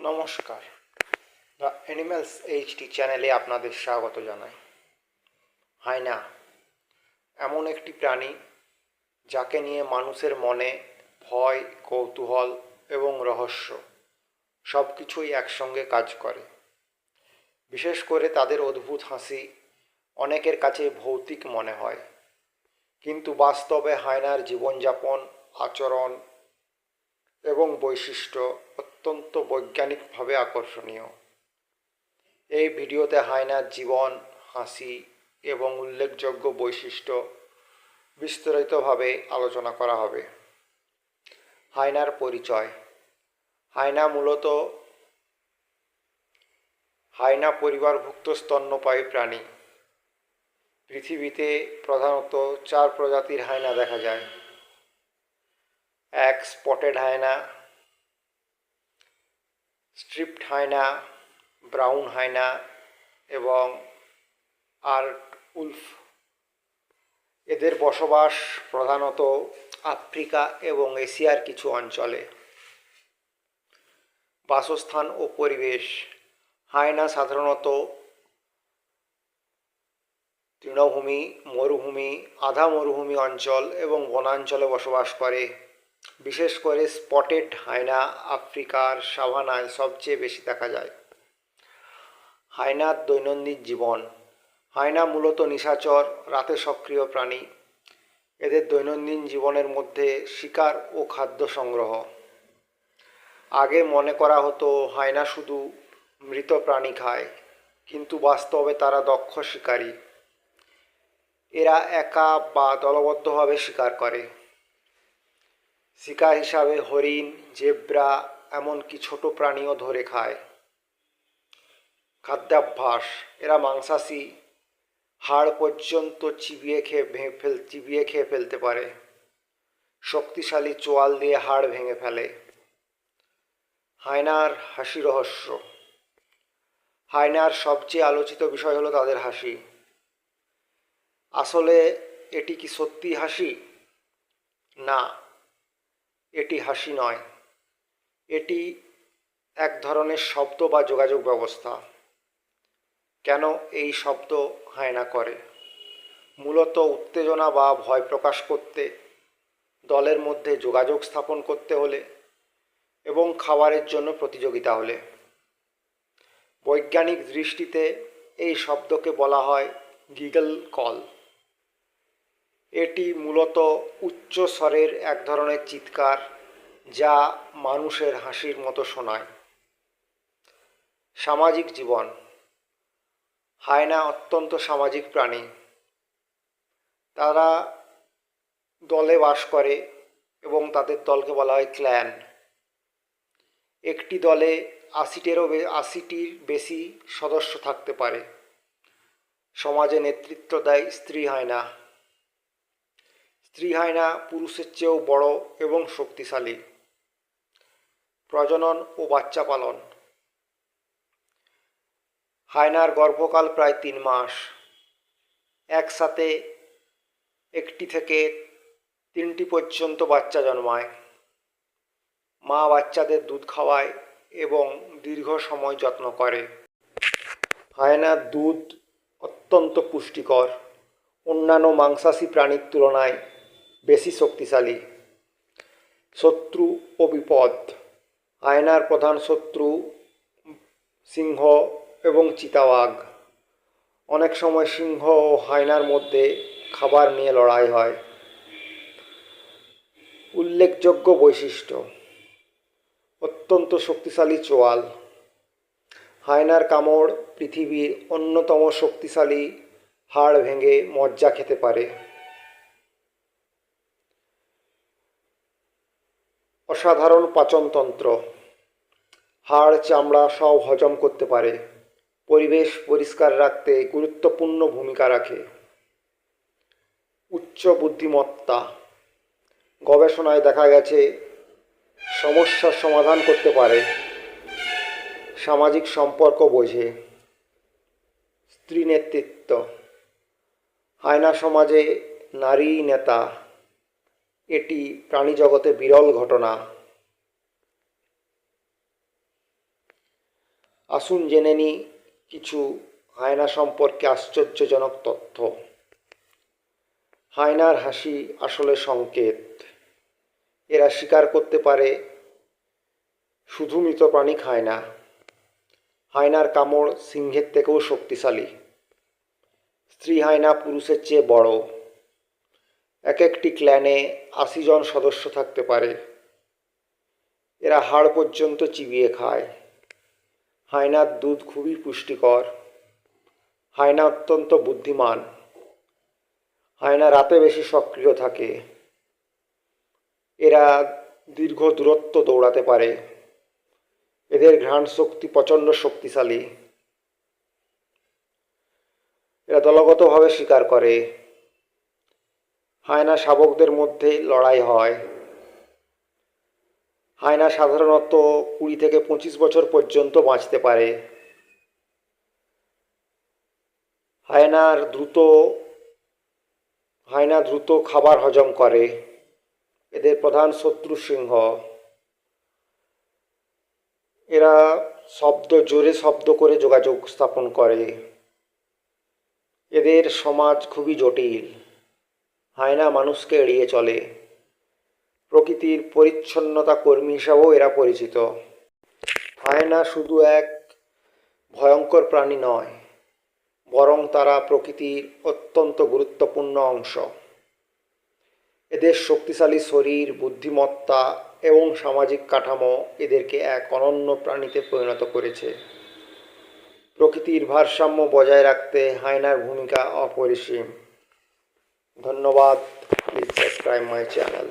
নমস্কার, the animals HD চ্যানেলে আপনাদের স্বাগত জানাই। হায়না এমন একটি প্রাণী যাকে নিয়ে মানুষের মনে ভয়, কৌতূহল এবং রহস্য সব কিছুই একসঙ্গে কাজ করে। বিশেষ করে তাদের অদ্ভুত হাসি অনেকের কাছে ভৌতিক মনে হয়, কিন্তু বাস্তবে হায়নার জীবনযাপন, আচরণ এবং বৈশিষ্ট্য অত্যন্ত বৈজ্ঞানিকভাবে আকর্ষণীয়। এই ভিডিওতে হায়নার জীবন, হাসি এবং উল্লেখযোগ্য বৈশিষ্ট্য বিস্তারিতভাবে আলোচনা করা হবে। হায়নার পরিচয়। হায়না পরিবারভুক্ত স্তন্যপায়ী প্রাণী। পৃথিবীতে প্রধানত 4 প্রজাতির হায়না দেখা যায়। এক স্পটেড হায়না, স্ট্রিপড হায়না, ব্রাউন হায়না এবং আর্ট উলফ। এদের বসবাস প্রধানত আফ্রিকা এবং এশিয়ার কিছু অঞ্চলে। বাসস্থান ও পরিবেশ। হায়না সাধারণত তৃণভূমি, মরুভূমি, আধা মরুভূমি অঞ্চল এবং বনাঞ্চলে বসবাস করে। বিশেষ করে স্পটেড হায়না আফ্রিকার সাভানায় সবচেয়ে বেশি দেখা যায়। হায়নার দৈনন্দিন জীবন। হায়না মূলত নিশাচর, রাতে সক্রিয় প্রাণী। এদের দৈনন্দিন জীবনের মধ্যে শিকার ও খাদ্য সংগ্রহ। আগে মনে করা হতো হায়না শুধু মৃত প্রাণী খায়, কিন্তু বাস্তবে তারা দক্ষ শিকারী। এরা একা বা দলবদ্ধভাবে শিকার করে। শিকার হিসাবে হরিণ, জেব্রা, এমনকি ছোট প্রাণীও ধরে খায়। খাদ্যাভ্যাস। এরা মাংসাশী, হাড় পর্যন্ত চিবিয়ে খেয়ে ফেলতে পারে। শক্তিশালী চোয়াল দিয়ে হাড় ভেঙে ফেলে। হায়নার হাসি রহস্য। হায়নার সবচেয়ে আলোচিত বিষয় হলো তাদের হাসি। আসলে এটি কি সত্যি হাসি? না, এটি হাসি নয়। এটি এক ধরনের শব্দ বা যোগাযোগ ব্যবস্থা। কেন এই শব্দ হায়না করে? মূলত উত্তেজনা বা ভয় প্রকাশ করতে, দলের মধ্যে যোগাযোগ স্থাপন করতে হলে এবং খাবারের জন্য প্রতিযোগিতা হলে। বৈজ্ঞানিক দৃষ্টিতে এই শব্দকে বলা হয় গিগল কল। এটি মূলত উচ্চ স্বরের এক ধরনের চিৎকার, যা মানুষের হাসির মতো শোনায়। সামাজিক জীবন। হায়না অত্যন্ত সামাজিক প্রাণী। তারা দলে বাস করে এবং তাদের দলকে বলা হয় ক্ল্যান। একটি দলে 80টির বেশি সদস্য থাকতে পারে। সমাজে নেতৃত্ব দেয় স্ত্রী হায়না। স্ত্রী হায়না পুরুষের চেয়েও বড় এবং শক্তিশালী। প্রজনন ও বাচ্চা পালন। হায়নার গর্ভকাল প্রায় 3 মাস। একসাথে 1টি থেকে 3টি পর্যন্ত বাচ্চা জন্মায়। মা বাচ্চাদের দুধ খাওয়ায় এবং দীর্ঘ সময় যত্ন করে। হায়নার দুধ অত্যন্ত পুষ্টিকর, অন্যান্য মাংসাশী প্রাণীর তুলনায় বেশি শক্তিশালী। শত্রু ও বিপদ। হায়নার প্রধান শত্রু সিংহ এবং চিতাবাঘ। অনেক সময় সিংহ ও হায়নার মধ্যে খাবার নিয়ে লড়াই হয়। উল্লেখযোগ্য বৈশিষ্ট্য। অত্যন্ত শক্তিশালী চোয়াল। হায়নার কামড় পৃথিবীর অন্যতম শক্তিশালী, হাড় ভেঙে মজ্জা খেতে পারে। অসাধারণ পাচনতন্ত্র। হাড়, চামড়া সব হজম করতে পারে। পরিবেশ পরিষ্কার রাখতে গুরুত্বপূর্ণ ভূমিকা রাখে। উচ্চ বুদ্ধিমত্তা। গবেষণায় দেখা গেছে সমস্যার সমাধান করতে পারে। সামাজিক সম্পর্ক বোঝে। স্ত্রী নেতৃত্ব। হায়না সমাজে নারী নেতা। এটি প্রাণীজগতে বিরল ঘটনা। আসুন জেনে নিই কিছু হায়না সম্পর্কে আশ্চর্যজনক তথ্য। হায়নার হাসি আসলে সংকেত। এরা শিকার করতে পারে, শুধু মৃত প্রাণী খায় না। হায়নার কামড় সিংহের থেকেও শক্তিশালী। স্ত্রী হায়না পুরুষের চেয়ে বড়। এক একটি ক্ল্যানে ৮০ জন সদস্য থাকতে পারে। এরা হাড় পর্যন্ত চিবিয়ে খায়। হায়নার দুধ খুবই পুষ্টিকর। হায়না অত্যন্ত বুদ্ধিমান। হায়না রাতে বেশি সক্রিয় থাকে। এরা দীর্ঘ দূরত্ব দৌড়াতে পারে। এদের ঘ্রাণ শক্তি প্রচণ্ড শক্তিশালী। এরা দলগতভাবে শিকার করে। হায়না শাবকদের মধ্যে লড়াই হয়। হায়না সাধারণত ২০ থেকে ২৫ বছর পর্যন্ত বাঁচতে পারে। হায়না দ্রুত খাবার হজম করে। এদের প্রধান শত্রু সিংহ। এরা জোরে শব্দ করে যোগাযোগ স্থাপন করে। এদের সমাজ খুবই জটিল। হায়না মানুষকে এড়িয়ে চলে। প্রকৃতির পরিচ্ছন্নতা কর্মী হিসাবেও এরা পরিচিত। হায়না শুধু এক ভয়ঙ্কর প্রাণী নয়, বরং তারা প্রকৃতির অত্যন্ত গুরুত্বপূর্ণ অংশ। এদের শক্তিশালী শরীর, বুদ্ধিমত্তা এবং সামাজিক কাঠামো এদেরকে এক অনন্য প্রাণীতে পরিণত করেছে। প্রকৃতির ভারসাম্য বজায় রাখতে হায়নার ভূমিকা অপরিসীম। ধন্যবাদ। Please subscribe my channel.